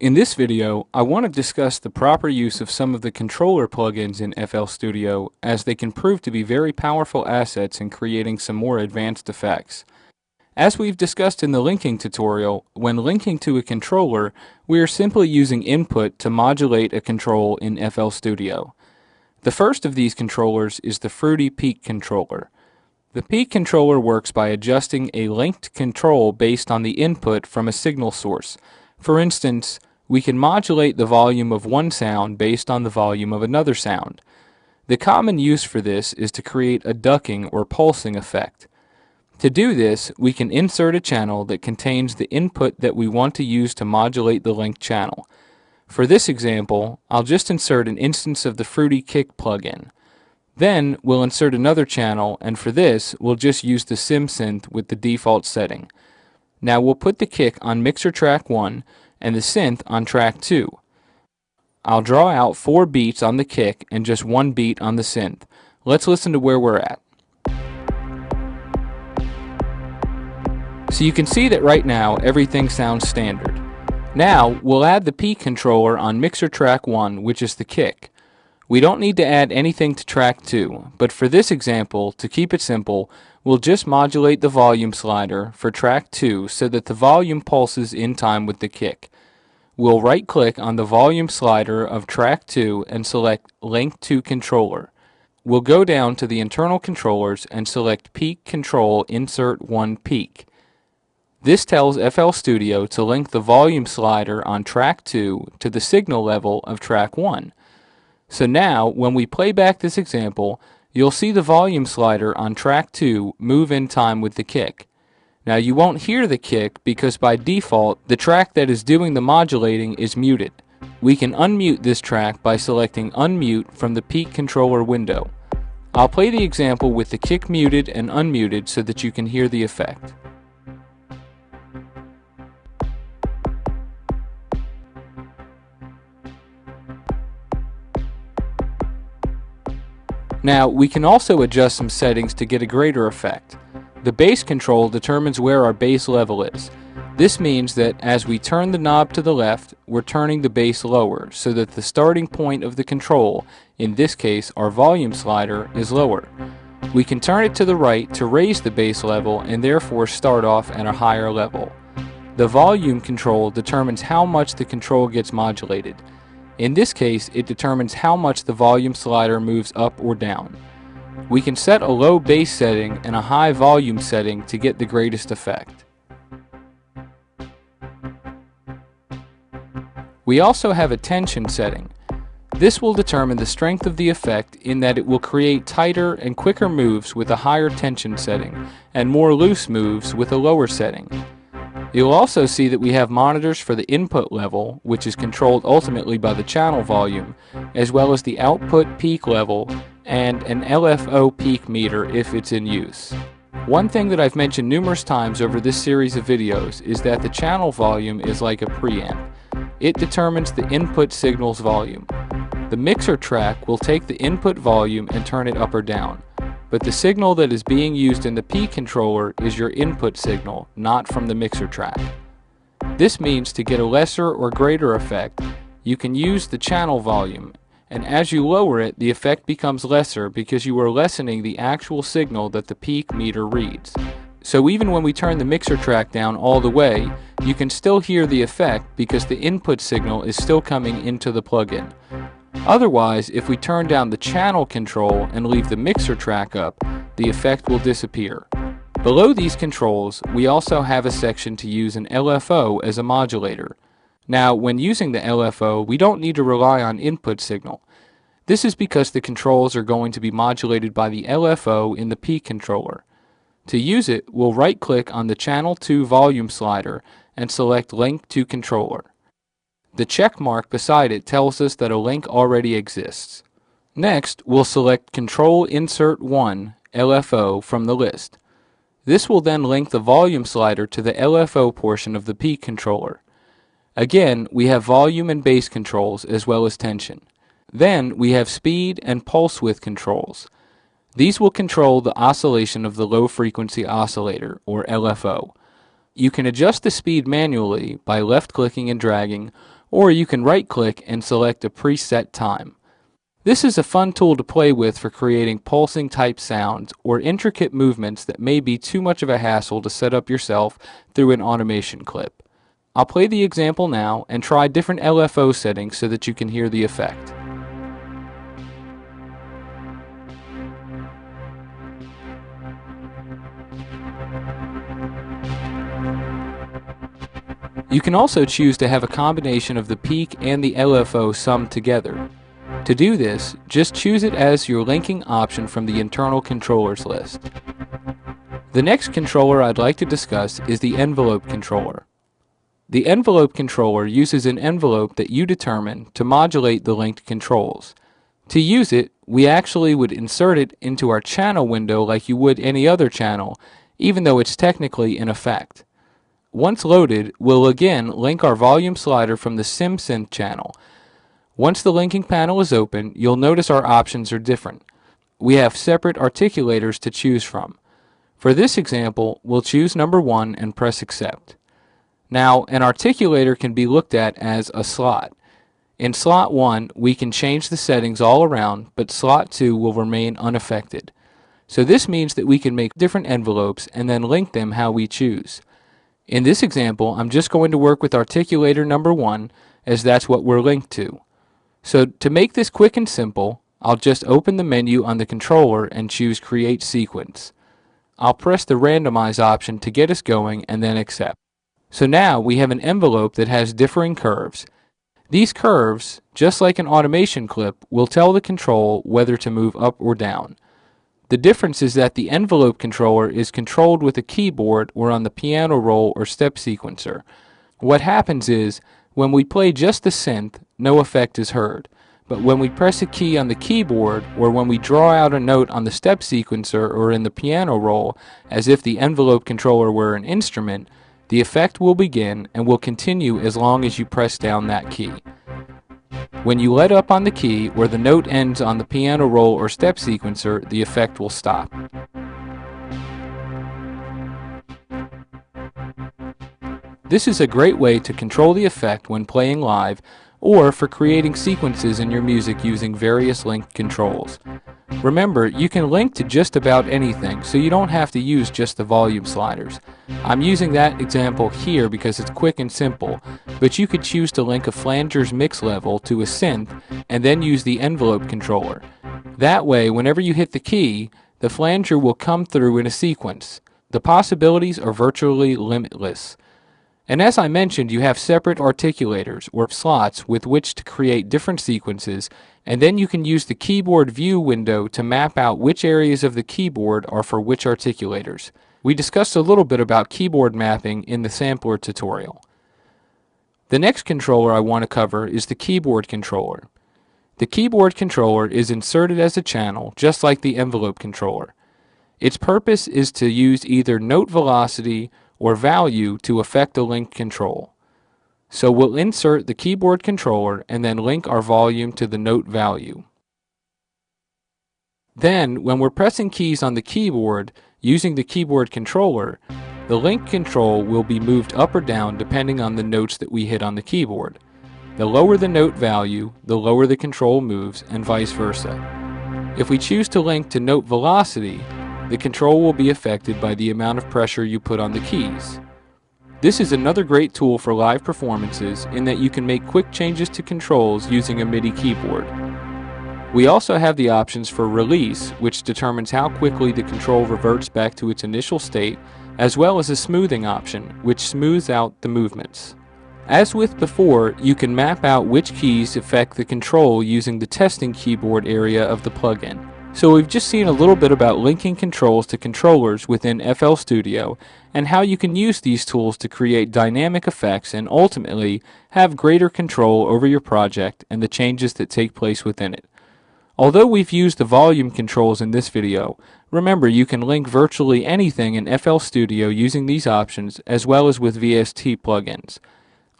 In this video, I want to discuss the proper use of some of the controller plugins in FL Studio, as they can prove to be very powerful assets in creating some more advanced effects. As we've discussed in the linking tutorial, when linking to a controller, we are simply using input to modulate a control in FL Studio. The first of these controllers is the Fruity Peak controller. The peak controller works by adjusting a linked control based on the input from a signal source. For instance, we can modulate the volume of one sound based on the volume of another sound. The common use for this is to create a ducking or pulsing effect. To do this, we can insert a channel that contains the input that we want to use to modulate the linked channel. For this example, I'll just insert an instance of the Fruity Kick plugin. Then we'll insert another channel, and for this, we'll just use the SimSynth with the default setting. Now we'll put the kick on mixer track 1 and the synth on track 2. I'll draw out 4 beats on the kick and just 1 beat on the synth. Let's listen to where we're at. So you can see that right now everything sounds standard. Now we'll add the peak controller on mixer track 1, which is the kick. We don't need to add anything to track 2, but for this example, to keep it simple, we'll just modulate the volume slider for track 2 so that the volume pulses in time with the kick. We'll right-click on the volume slider of track 2 and select Link to Controller. We'll go down to the internal controllers and select Peak Control Insert 1 Peak. This tells FL Studio to link the volume slider on track 2 to the signal level of track 1. So now, when we play back this example, you'll see the volume slider on track 2 move in time with the kick. Now you won't hear the kick because by default, the track that is doing the modulating is muted. We can unmute this track by selecting Unmute from the Peak Controller window. I'll play the example with the kick muted and unmuted so that you can hear the effect. Now, we can also adjust some settings to get a greater effect. The bass control determines where our bass level is. This means that as we turn the knob to the left, we're turning the bass lower, so that the starting point of the control, in this case our volume slider, is lower. We can turn it to the right to raise the bass level and therefore start off at a higher level. The volume control determines how much the control gets modulated. In this case, it determines how much the volume slider moves up or down. We can set a low bass setting and a high volume setting to get the greatest effect. We also have a tension setting. This will determine the strength of the effect in that it will create tighter and quicker moves with a higher tension setting and more loose moves with a lower setting. You'll also see that we have monitors for the input level, which is controlled ultimately by the channel volume, as well as the output peak level and an LFO peak meter if it's in use. One thing that I've mentioned numerous times over this series of videos is that the channel volume is like a preamp. It determines the input signal's volume. The mixer track will take the input volume and turn it up or down. But the signal that is being used in the peak controller is your input signal, not from the mixer track. This means to get a lesser or greater effect, you can use the channel volume, and as you lower it, the effect becomes lesser because you are lessening the actual signal that the peak meter reads. So even when we turn the mixer track down all the way, you can still hear the effect because the input signal is still coming into the plugin. Otherwise, if we turn down the channel control and leave the mixer track up, the effect will disappear. Below these controls, we also have a section to use an LFO as a modulator. Now, when using the LFO, we don't need to rely on input signal. This is because the controls are going to be modulated by the LFO in the peak controller. To use it, we'll right-click on the Channel 2 volume slider and select Link to Controller. The check mark beside it tells us that a link already exists. Next, we'll select Control Insert 1 LFO from the list. This will then link the volume slider to the LFO portion of the peak controller. Again, we have volume and bass controls as well as tension. Then we have speed and pulse width controls. These will control the oscillation of the low frequency oscillator, or LFO. You can adjust the speed manually by left-clicking and dragging, or you can right-click and select a preset time. This is a fun tool to play with for creating pulsing type sounds or intricate movements that may be too much of a hassle to set up yourself through an automation clip. I'll play the example now and try different LFO settings so that you can hear the effect. You can also choose to have a combination of the peak and the LFO summed together. To do this, just choose it as your linking option from the internal controllers list. The next controller I'd like to discuss is the envelope controller. The envelope controller uses an envelope that you determine to modulate the linked controls. To use it, we actually would insert it into our channel window like you would any other channel, even though it's technically in effect. Once loaded, we'll again link our volume slider from the SimSynth channel. Once the linking panel is open, you'll notice our options are different. We have separate articulators to choose from. For this example, we'll choose number 1 and press accept. Now, an articulator can be looked at as a slot. In slot 1, we can change the settings all around, but slot 2 will remain unaffected. So this means that we can make different envelopes and then link them how we choose. In this example, I'm just going to work with articulator number 1, as that's what we're linked to. So to make this quick and simple, I'll just open the menu on the controller and choose Create Sequence. I'll press the Randomize option to get us going and then accept. So now we have an envelope that has differing curves. These curves, just like an automation clip, will tell the control whether to move up or down. The difference is that the envelope controller is controlled with a keyboard or on the piano roll or step sequencer. What happens is, when we play just the synth, no effect is heard. But when we press a key on the keyboard, or when we draw out a note on the step sequencer or in the piano roll, as if the envelope controller were an instrument, the effect will begin and will continue as long as you press down that key. When you let up on the key, or the note ends on the piano roll or step sequencer, the effect will stop. This is a great way to control the effect when playing live, or for creating sequences in your music using various linked controls. Remember, you can link to just about anything, so you don't have to use just the volume sliders. I'm using that example here because it's quick and simple, but you could choose to link a flanger's mix level to a synth and then use the envelope controller. That way, whenever you hit the key, the flanger will come through in a sequence. The possibilities are virtually limitless. And as I mentioned, you have separate articulators, or slots, with which to create different sequences, and then you can use the keyboard view window to map out which areas of the keyboard are for which articulators. We discussed a little bit about keyboard mapping in the sampler tutorial. The next controller I want to cover is the keyboard controller. The keyboard controller is inserted as a channel, just like the envelope controller. Its purpose is to use either note velocity or value to affect a linked control. So we'll insert the keyboard controller and then link our volume to the note value. Then, when we're pressing keys on the keyboard using the keyboard controller, the link control will be moved up or down depending on the notes that we hit on the keyboard. The lower the note value, the lower the control moves, and vice versa. If we choose to link to note velocity, the control will be affected by the amount of pressure you put on the keys. This is another great tool for live performances in that you can make quick changes to controls using a MIDI keyboard. We also have the options for release, which determines how quickly the control reverts back to its initial state, as well as a smoothing option, which smooths out the movements. As with before, you can map out which keys affect the control using the testing keyboard area of the plugin. So we've just seen a little bit about linking controls to controllers within FL Studio and how you can use these tools to create dynamic effects and ultimately have greater control over your project and the changes that take place within it. Although we've used the volume controls in this video, remember you can link virtually anything in FL Studio using these options as well as with VST plugins.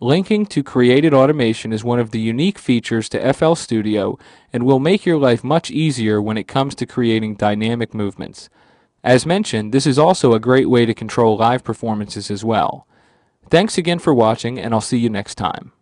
Linking to created automation is one of the unique features to FL Studio and will make your life much easier when it comes to creating dynamic movements. As mentioned, this is also a great way to control live performances as well. Thanks again for watching, and I'll see you next time.